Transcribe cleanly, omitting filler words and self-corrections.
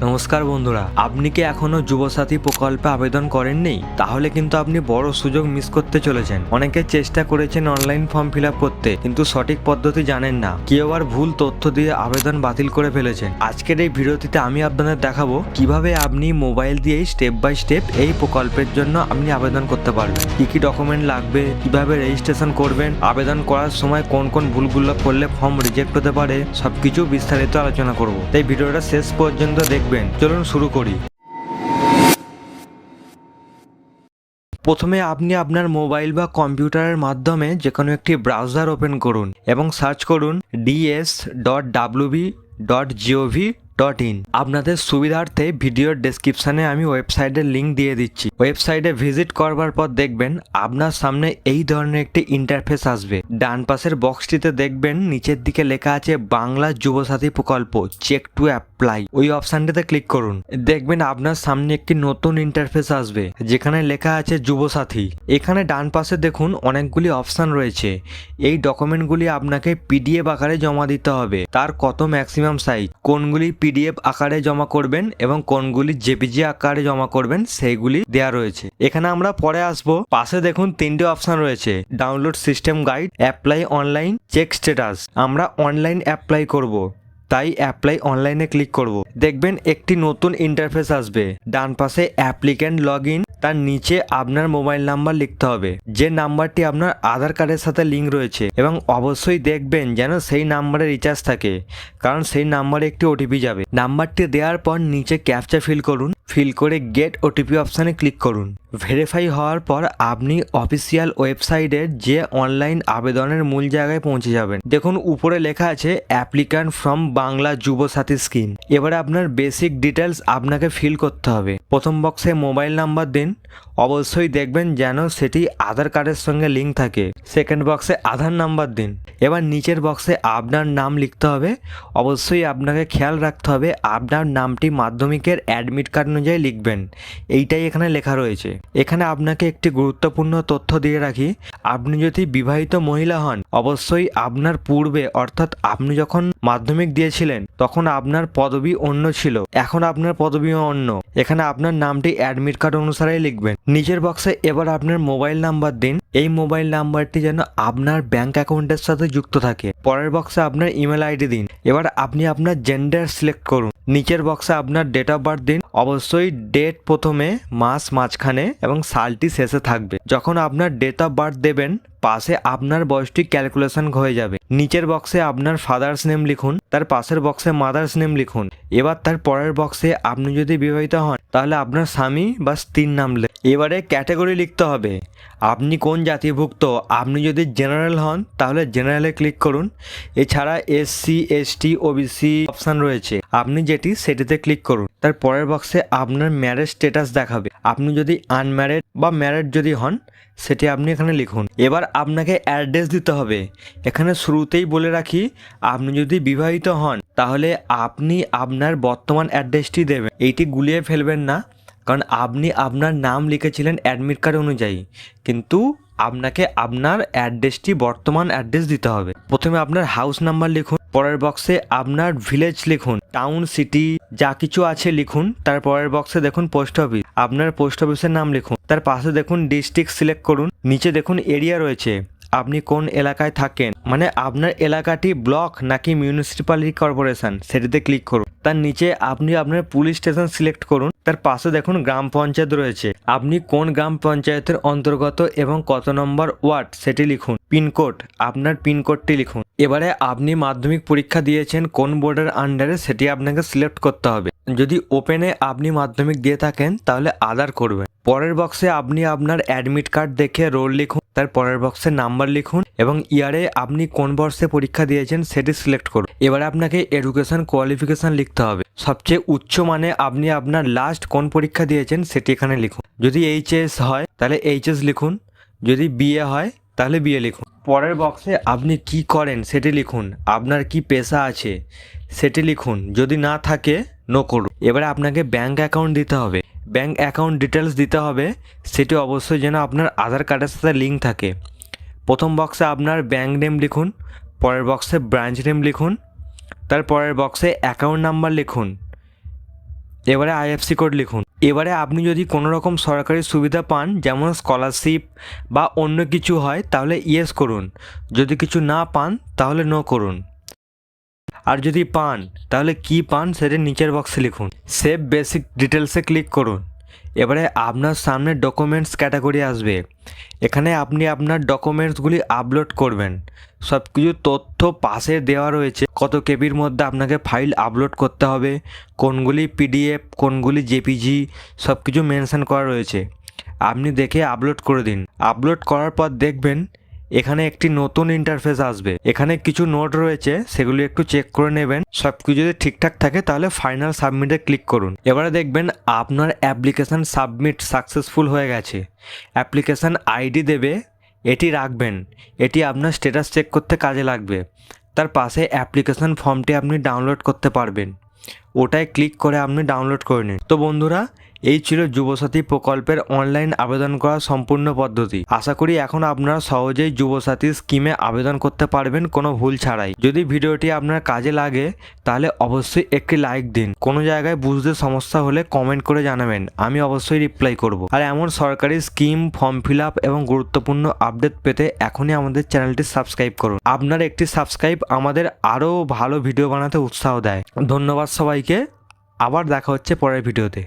নমস্কার বন্ধুরা, আপনি কি এখনো যুবসাথী প্রকল্পে আবেদন করেননি? তাহলে কিন্তু আপনি বড় সুযোগ মিস করতে চলেছেন। অনেকে চেষ্টা করেছেন অনলাইন ফর্ম ফিল আপ করতে, কিন্তু সঠিক পদ্ধতি জানেন না। কেউ আবার ভুল তথ্য দিয়ে আবেদন বাতিল করে ফেলেছেন। আজকের এই ভিডিওটিতে আমি আপনাদের দেখাবো কিভাবে আপনি মোবাইল দিয়েই স্টেপ বাই স্টেপ এই প্রকল্পের জন্য আপনি আবেদন করতে পারবেন। কি কি ডকুমেন্ট লাগবে, কিভাবে রেজিস্ট্রেশন করবেন, আবেদন করার সময় কোন কোন ভুলগুলো করলে ফর্ম রিজেক্ট হতে পারে, সবকিছু বিস্তারিত আলোচনা করব। তাই ভিডিওটা শেষ পর্যন্ত দেখবেন। চলুন শুরু করি। প্রথমে আপনি আপনার মোবাইল বা কম্পিউটারের মাধ্যমে যে কোনো একটি ব্রাউজার ওপেন করুন এবং সার্চ করুন ds.wb.gov.in। আপনাদের সুবিধার্থে ভিডিওর ডেসক্রিপশনে আমি ওয়েবসাইটের লিঙ্ক দিয়ে দিচ্ছি। ওয়েবসাইটে ভিজিট করবার পর দেখবেন আপনার সামনে এই ধরনের একটি ইন্টারফেস আসবে। ডান পাশের বক্সটিতে দেখবেন নিচের দিকে লেখা আছে বাংলা যুবসাথী প্রকল্প, চেক টু অ্যাপ্লাই। ওই অপশানটিতে ক্লিক করুন। দেখবেন আপনার সামনে একটি নতুন ইন্টারফেস আসবে যেখানে লেখা আছে যুবসাথী। এখানে ডান পাশে দেখুন অনেকগুলি অপশান রয়েছে। এই ডকুমেন্টগুলি আপনাকে পিডিএফ আকারে জমা দিতে হবে। তার কত ম্যাক্সিমাম সাইজ, কোনগুলি পিডিএফ আকারে জমা করবেন এবং কোনগুলি জেপিজি আকারে জমা করবেন সেইগুলি দেওয়া রয়েছে। এখানে আমরা পরে আসবো। পাশে দেখুন তিনটে অপশান রয়েছে, download system guide, apply online, check status. আমরা অনলাইন অ্যাপ্লাই করব, তাই অ্যাপ্লাই অনলাইনে ক্লিক করব। দেখবেন একটি নতুন ইন্টারফেস আসবে। ডান পাশে অ্যাপ্লিক্যান্ট লগ ইন, তার নিচে আপনার মোবাইল নাম্বার লিখতে হবে, যে নাম্বারটি আপনার আধার কার্ডের সাথে লিঙ্ক রয়েছে, এবং অবশ্যই দেখবেন যেন সেই নাম্বারে রিচার্জ থাকে, কারণ সেই নাম্বারে একটি ওটিপি যাবে। নাম্বারটি দেওয়ার পর নিচে ক্যাপচা ফিল করুন। ফিল করে গেট ওটিপি অপশানে ক্লিক করুন। ভেরিফাই হওয়ার পর আপনি অফিসিয়াল ওয়েবসাইটের যে অনলাইন আবেদনের মূল জায়গায় পৌঁছে যাবেন। দেখুন উপরে লেখা আছে applicant from Bangla Yuvasathi scheme. এবারে আপনার বেসিক ডিটেলস আপনাকে ফিল করতে হবে। প্রথম বক্সে মোবাইল নাম্বার দিন, অবশ্যই দেখবেন যেন সেটি আধার কার্ডের সঙ্গে লিঙ্ক থাকে। সেকেন্ড বক্সে আধার নাম্বার দিন। এবার নিচের বক্সে আপনার নাম লিখতে হবে। অবশ্যই আপনাকে খেয়াল রাখতে হবে আপনার নামটি মাধ্যমিকের অ্যাডমিট কার্ড অনুযায়ী লিখবেন। এইটাই এখানে লেখা রয়েছে। এখানে আপনাকে একটি গুরুত্বপূর্ণ তথ্য দিয়ে রাখি, আপনি যদি বিবাহিত মহিলা হন, অবশ্যই আপনার পূর্বে অর্থাৎ আপনি যখন মাধ্যমিক দিয়েছিলেন তখন আপনার পদবি অন্য ছিল, এখন আপনার পদবি অন্য। এখানে আপনার নামটি অ্যাডমিট কার্ড অনুসারেই লিখবেন। নিচের বক্সে এবার আপনার মোবাইল নাম্বার দিন। এই মোবাইল নাম্বারটি যেন আপনার ব্যাংক অ্যাকাউন্টের সাথে যুক্ত থাকে। পরের বক্সে আপনার ইমেল আইডি দিন। এবার আপনি আপনার জেন্ডার সিলেক্ট করুন। নিচের বক্সে আপনার ডেট অফ বার্থ দিন। অবশ্যই ডেট প্রথমে, মাস মাঝখানে এবং সালটি শেষে থাকবে। যখন আপনার ডেট অফ বার্থ দেবেন পাশে আপনার বয়সটি ক্যালকুলেশন হয়ে যাবে। নিচের বক্সে আপনার ফাদার্স নেম লিখুন, তার পাশের বক্সে মাদার্স নেম লিখুন। এবার তার পরের বক্সে আপনি যদি বিবাহিত হন তাহলে আপনার স্বামী বা স্ত্রীর নাম লিখুন। এবারে ক্যাটাগরি লিখতে হবে, আপনি কোন জাতিভুক্ত। আপনি যদি জেনারেল হন তাহলে জেনারেলে ক্লিক করুন। এছাড়া এসসি, এসটি, ওবিসি অপশান রয়েছে, আপনি যেটি সেটিতে ক্লিক করুন। তার পরের বক্সে আপনার ম্যারেজ স্ট্যাটাস দেখাবে। আপনি যদি আনম্যারেড বা ম্যারেড যদি হন সেটি আপনি এখানে লিখুন। এবার আপনাকে অ্যাড্রেস দিতে হবে। এখানে শুরুতেই বলে রাখি, আপনি যদি বিবাহিত হন তাহলে আপনি আপনার বর্তমান অ্যাড্রেসটি দেবেন। এইটি গুলিয়ে ফেলবেন না, কারণ আপনি আপনার নাম লিখেছিলেন অ্যাডমিট কার্ড অনুযায়ী, কিন্তু আপনাকে আপনার অ্যাড্রেসটি বর্তমান অ্যাড্রেস দিতে হবে। প্রথমে আপনার হাউস নাম্বার লিখুন। পরের বক্সে আপনার ভিলেজ লিখুন, টাউন, সিটি যা কিছু আছে লিখুন। তার পরের বক্সে দেখুন পোস্ট অফিস, আপনার পোস্ট অফিসের নাম লিখুন। তার পাশে দেখুন ডিস্ট্রিক্ট সিলেক্ট করুন। নিচে দেখুন এরিয়া রয়েছে, আপনি কোন এলাকায় থাকেন, মানে আপনার এলাকাটি ব্লক নাকি মিউনিসিপ্যালিটি কর্পোরেশন, সেটিতে ক্লিক করুন। তার নিচে আপনি আপনার পুলিশ স্টেশন সিলেক্ট করুন। তার পাশে দেখুন গ্রাম পঞ্চায়েত রয়েছে, আপনি কোন গ্রাম পঞ্চায়েতের অন্তর্গত এবং কত নম্বর ওয়ার্ড সেটি লিখুন। পিনকোড, আপনার পিনকোডটি লিখুন। এবারে আপনি মাধ্যমিক পরীক্ষা দিয়েছেন কোন বোর্ডের আন্ডারে সেটি আপনাকে সিলেক্ট করতে হবে। যদি ওপেনে আপনি মাধ্যমিক দিয়ে থাকেন তাহলে আদার করবেন। পরের বক্সে আপনি আপনার অ্যাডমিট কার্ড দেখে রোল লিখুন। তার পরের বক্সে নাম্বার লিখুন এবং ইয়ারে আপনি কোন বর্ষে পরীক্ষা দিয়েছেন সেটি সিলেক্ট করুন। এবারে আপনাকে এডুকেশন কোয়ালিফিকেশন লিখতে হবে। সবচেয়ে উচ্চ মানে আপনি আপনার লাস্ট কোন পরীক্ষা দিয়েছেন সেটি এখানে লিখুন। যদি এইচএস হয় তাহলে এইচএস লিখুন, যদি বিএ হয় তাহলে বিএ লিখুন। পরের বক্সে আপনি কি করেন সেটি লিখুন, আপনার কি পেশা আছে সেটি লিখুন, যদি না থাকে নো করুন। এবারে আপনাকে ব্যাঙ্ক অ্যাকাউন্ট দিতে হবে। ব্যাঙ্ক অ্যাকাউন্ট ডিটেলস দিতে হবে, সেটি অবশ্যই যেন আপনার আধার কার্ডের সাথে লিঙ্ক থাকে। প্রথম বক্সে আপনার ব্যাঙ্ক নেম লিখুন, পরের বক্সে ব্রাঞ্চ নেম লিখুন, তার পরের বক্সে অ্যাকাউন্ট নাম্বার লিখুন। এবারে আইএফসি কোড লিখুন। এবারে আপনি যদি কোনো রকম সরকারি সুবিধা পান, যেমন স্কলারশিপ বা অন্য কিছু হয়, তাহলে ইয়েস করুন। যদি কিছু না পান তাহলে নো করুন। আর যদি পান তাহলে কি পান সেটা নিচের বক্সে লিখুন। সেভ বেসিক ডিটেলসে ক্লিক করুন। এবারে আপনার সামনে ডকুমেন্টস ক্যাটাগরি আসবে। এখানে আপনি আপনার ডকুমেন্টসগুলি আপলোড করবেন। সব কিছু তথ্য পাশে দেওয়া রয়েছে, কত কেবির মধ্যে আপনাকে ফাইল আপলোড করতে হবে, কোনগুলি পিডিএফ, কোনগুলি জেপিজি, সব কিছু মেনশন করা রয়েছে। আপনি দেখে আপলোড করে দিন। আপলোড করার পর দেখবেন এখানে একটি নতুন ইন্টারফেস আসবে। এখানে কিছু নোট রয়েছে, সেগুলি একটু চেক করে নেবেন। সব কিছু যদি ঠিকঠাক থাকে তাহলে ফাইনাল সাবমিটে ক্লিক করুন। এবারে দেখবেন আপনার অ্যাপ্লিকেশান সাবমিট সাকসেসফুল হয়ে গেছে। অ্যাপ্লিকেশান আইডি দেবে, এটি রাখবেন। এটি আপনার স্ট্যাটাস চেক করতে কাজে লাগবে। তার পাশে অ্যাপ্লিকেশান ফর্মটি আপনি ডাউনলোড করতে পারবেন, ওটায় ক্লিক করে আপনি ডাউনলোড করে নিন। তো বন্ধুরা, এই ছিল যুবসাথী প্রকল্পের অনলাইন আবেদন করার সম্পূর্ণ পদ্ধতি। আশা করি এখন আপনারা সহজেই যুবসাথী স্কিমে আবেদন করতে পারবেন কোনো ভুল ছাড়াই। যদি ভিডিওটি আপনার কাজে লাগে তাহলে অবশ্যই একটি লাইক দিন। কোনো জায়গায় বুঝতে সমস্যা হলে কমেন্ট করে জানাবেন, আমি অবশ্যই রিপ্লাই করব। আর এমন সরকারি স্কিম, ফর্ম ফিল আপ এবং গুরুত্বপূর্ণ আপডেট পেতে এখনই আমাদের চ্যানেলটি সাবস্ক্রাইব করুন। আপনার একটি সাবস্ক্রাইব আমাদের আরও ভালো ভিডিও বানাতে উৎসাহ দেয়। ধন্যবাদ সবাইকে, আবার দেখা হচ্ছে পরের ভিডিওতে।